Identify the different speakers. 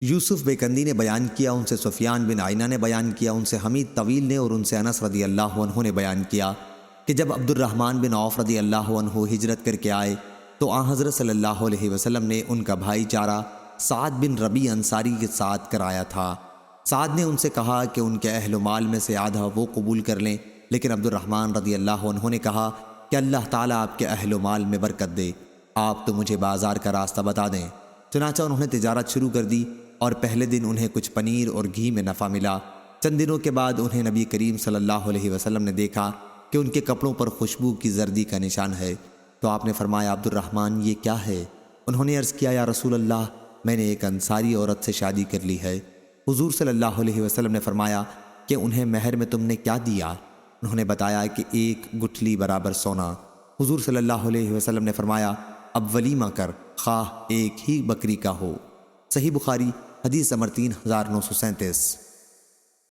Speaker 1: یوسف بیکندی نے بیان کیا، ان سے سفیان بن عینہ نے بیان کیا، ان سے حمید طویل نے اور ان سے انس رضی اللہ عنہ نے بیان کیا کہ جب عبد الرحمن بن عوف رضی اللہ عنہ ہجرت کر کے آئے تو آن حضرت صلی اللہ علیہ وسلم نے ان کا بھائی چارہ سعد بن ربیع انصاری کے ساتھ کرایا تھا۔ سعد نے ان سے کہا کہ ان کے اہل و مال میں سے آدھا وہ قبول کر لیں، لیکن عبد الرحمن رضی اللہ عنہ نے کہا کہ اللہ تعالیٰ آپ کے اہل و مال میں برکت دے، آپ تو مجھے بازار کا راستہ بتا دیں۔ چنانچہ انہوں نے تجارت شروع کر دی اور پہلے دن انہیں کچھ پنیر اور گھی میں نفع ملا۔ چند دنوں کے بعد انہیں نبی کریم صلی اللہ علیہ وسلم نے دیکھا کہ ان کے کپڑوں پر خوشبو کی زردی کا نشان ہے، تو آپ نے فرمایا عبد الرحمن یہ کیا ہے؟ انہوں نے عرض کیا یا رسول اللہ، میں نے ایک انصاری عورت سے شادی کر لی ہے۔ حضور صلی اللہ علیہ وسلم نے فرمایا کہ انہیں مہر میں تم نے کیا دیا؟ انہوں نے بتایا کہ 1 گٹھلی برابر سونا۔ حضور صلی اللہ علیہ وسلم نے فرمایا اب ولیمہ کر، خواہ ایک ہی بکری کا ہو۔ صحیح بخاری حدیث نمبر 3937۔